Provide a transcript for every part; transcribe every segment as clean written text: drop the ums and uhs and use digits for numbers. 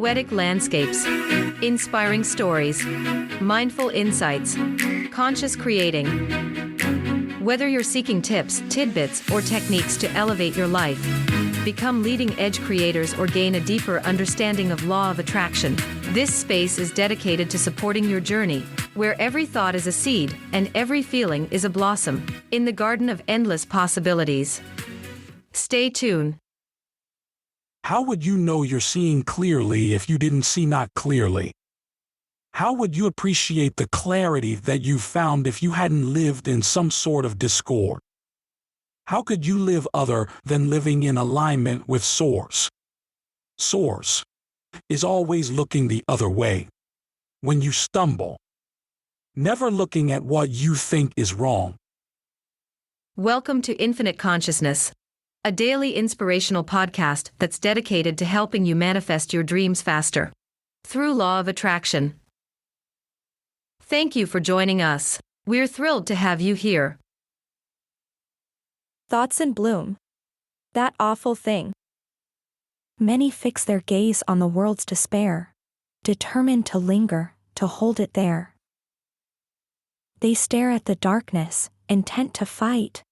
Poetic landscapes, inspiring stories, mindful insights, conscious creating. Whether you're seeking tips, tidbits, or techniques to elevate your life, become leading-edge creators or gain a deeper understanding of law of attraction, this space is dedicated to supporting your journey, where every thought is a seed and every feeling is a blossom, in the garden of endless possibilities. Stay tuned. How would you know you're seeing clearly if you didn't see not clearly? How would you appreciate the clarity that you found if you hadn't lived in some sort of discord? How could you live other than living in alignment with Source? Source is always looking the other way. When you stumble, never looking at what you think is wrong. Welcome to Infinite Consciousness, a daily inspirational podcast that's dedicated to helping you manifest your dreams faster through law of attraction. Thank you for joining us. We're thrilled to have you here. Thoughts in bloom. That awful thing. Many fix their gaze on the world's despair, determined to linger, to hold it there. They stare at the darkness, intent to fight,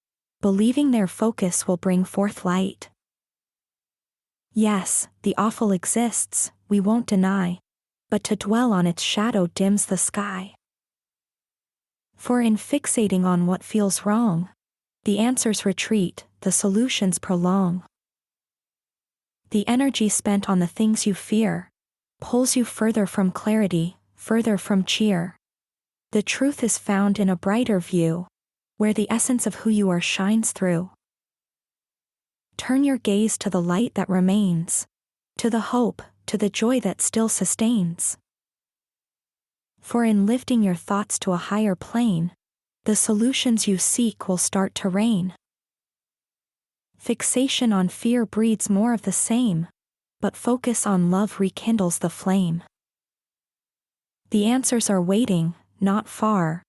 believing their focus will bring forth light. Yes, the awful exists, we won't deny, but to dwell on its shadow dims the sky. For in fixating on what feels wrong, the answers retreat, the solutions prolong. The energy spent on the things you fear pulls you further from clarity, further from cheer. The truth is found in a brighter view, where the essence of who you are shines through. Turn your gaze to the light that remains, to the hope, to the joy that still sustains. For in lifting your thoughts to a higher plane, the solutions you seek will start to rain. Fixation on fear breeds more of the same, but focus on love rekindles the flame. The answers are waiting, not far,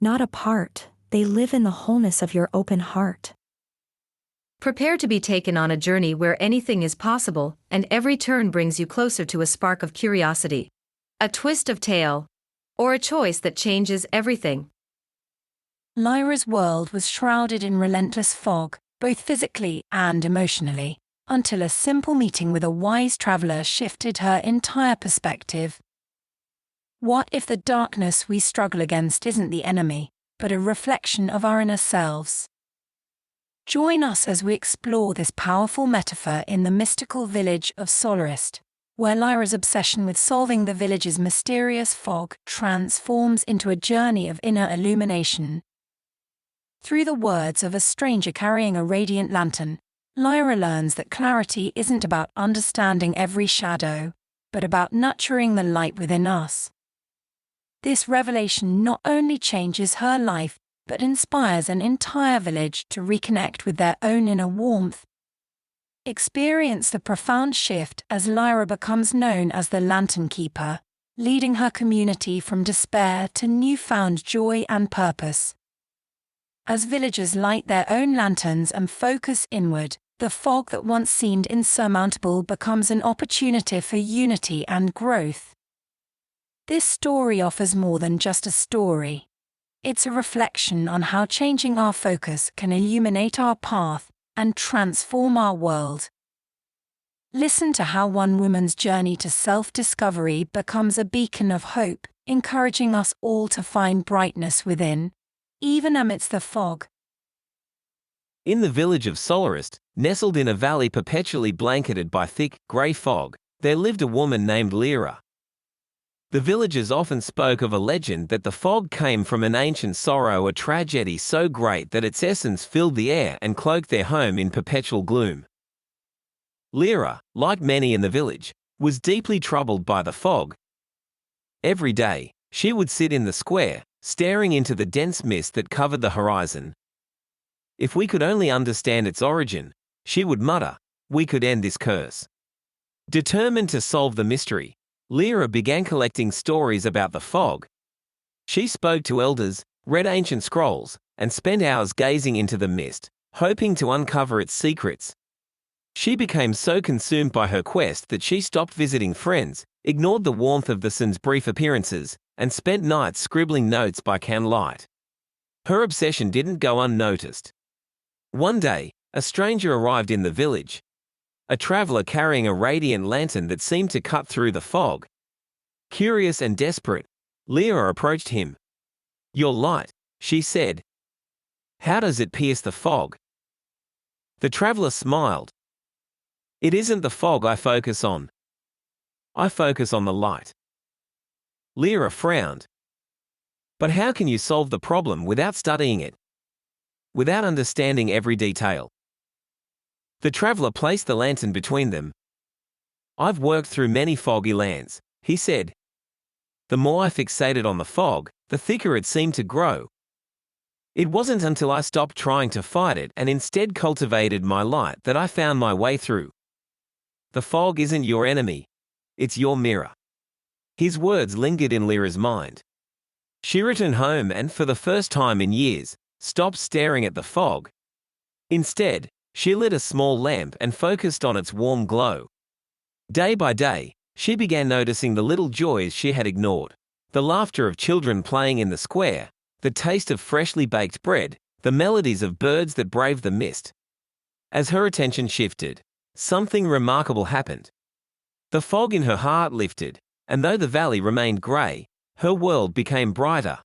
not apart, they live in the wholeness of your open heart. Prepare to be taken on a journey where anything is possible, and every turn brings you closer to a spark of curiosity, a twist of tale, or a choice that changes everything. Lyra's world was shrouded in relentless fog, both physically and emotionally, until a simple meeting with a wise traveler shifted her entire perspective. What if the darkness we struggle against isn't the enemy, but a reflection of our inner selves? Join us as we explore this powerful metaphor in the mystical village of Solarist, where Lyra's obsession with solving the village's mysterious fog transforms into a journey of inner illumination. Through the words of a stranger carrying a radiant lantern, Lyra learns that clarity isn't about understanding every shadow, but about nurturing the light within us. This revelation not only changes her life, but inspires an entire village to reconnect with their own inner warmth. Experience the profound shift as Lyra becomes known as the Lantern Keeper, leading her community from despair to newfound joy and purpose. As villagers light their own lanterns and focus inward, the fog that once seemed insurmountable becomes an opportunity for unity and growth. This story offers more than just a story. It's a reflection on how changing our focus can illuminate our path and transform our world. Listen to how one woman's journey to self-discovery becomes a beacon of hope, encouraging us all to find brightness within, even amidst the fog. In the village of Solarist, nestled in a valley perpetually blanketed by thick, grey fog, there lived a woman named Lyra. The villagers often spoke of a legend that the fog came from an ancient sorrow, a tragedy so great that its essence filled the air and cloaked their home in perpetual gloom. Lyra, like many in the village, was deeply troubled by the fog. Every day, she would sit in the square, staring into the dense mist that covered the horizon. If we could only understand its origin, she would mutter, we could end this curse. Determined to solve the mystery, Lyra began collecting stories about the fog. She spoke to elders, read ancient scrolls, and spent hours gazing into the mist, hoping to uncover its secrets. She became so consumed by her quest that she stopped visiting friends, ignored the warmth of the sun's brief appearances, and spent nights scribbling notes by candlelight. Her obsession didn't go unnoticed. One day, a stranger arrived in the village. A traveler carrying a radiant lantern that seemed to cut through the fog. Curious and desperate, Lyra approached him. "Your light," she said. "How does it pierce the fog?" The traveler smiled. "It isn't the fog I focus on. I focus on the light." Lyra frowned. "But how can you solve the problem without studying it? Without understanding every detail?" The traveler placed the lantern between them. "I've worked through many foggy lands," he said. "The more I fixated on the fog, the thicker it seemed to grow. It wasn't until I stopped trying to fight it and instead cultivated my light that I found my way through. The fog isn't your enemy. It's your mirror." His words lingered in Lyra's mind. She returned home and, for the first time in years, stopped staring at the fog. Instead, she lit a small lamp and focused on its warm glow. Day by day, she began noticing the little joys she had ignored. The laughter of children playing in the square, the taste of freshly baked bread, the melodies of birds that braved the mist. As her attention shifted, something remarkable happened. The fog in her heart lifted, and though the valley remained grey, her world became brighter.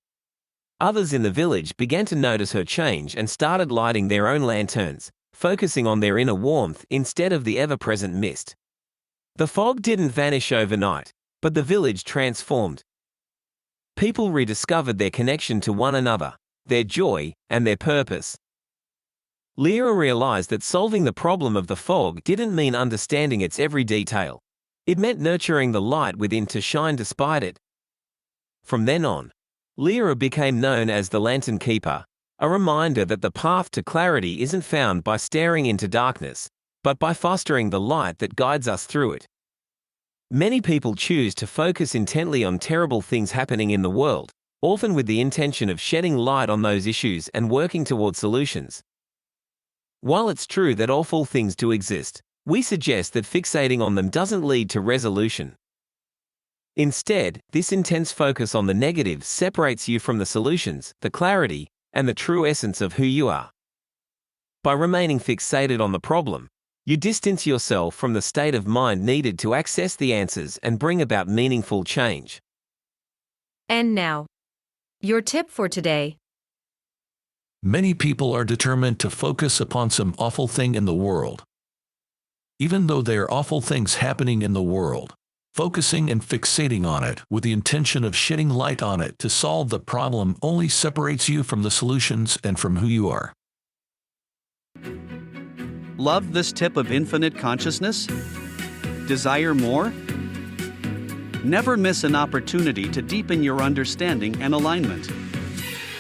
Others in the village began to notice her change and started lighting their own lanterns, focusing on their inner warmth instead of the ever-present mist. The fog didn't vanish overnight, but the village transformed. People rediscovered their connection to one another, their joy, and their purpose. Lyra realized that solving the problem of the fog didn't mean understanding its every detail. It meant nurturing the light within to shine despite it. From then on, Lyra became known as the Lantern Keeper, a reminder that the path to clarity isn't found by staring into darkness, but by fostering the light that guides us through it. Many people choose to focus intently on terrible things happening in the world, often with the intention of shedding light on those issues and working toward solutions. While it's true that awful things do exist, we suggest that fixating on them doesn't lead to resolution. Instead, this intense focus on the negative separates you from the solutions, the clarity, and the true essence of who you are. By remaining fixated on the problem, you distance yourself from the state of mind needed to access the answers and bring about meaningful change. And now, your tip for today. Many people are determined to focus upon some awful thing in the world. Even though there are awful things happening in the world, focusing and fixating on it with the intention of shedding light on it to solve the problem only separates you from the solutions and from who you are. Love this tip of infinite consciousness? Desire more? Never miss an opportunity to deepen your understanding and alignment.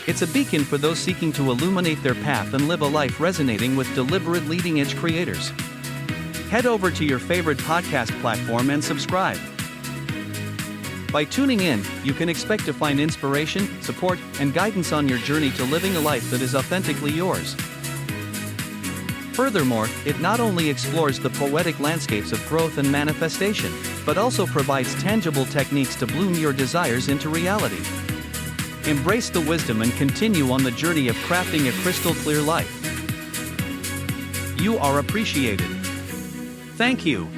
It's a beacon for those seeking to illuminate their path and live a life resonating with deliberate leading-edge creators. Head over to your favorite podcast platform and subscribe. By tuning in, you can expect to find inspiration, support, and guidance on your journey to living a life that is authentically yours. Furthermore, it not only explores the poetic landscapes of growth and manifestation, but also provides tangible techniques to bloom your desires into reality. Embrace the wisdom and continue on the journey of crafting a crystal-clear life. You are appreciated. Thank you.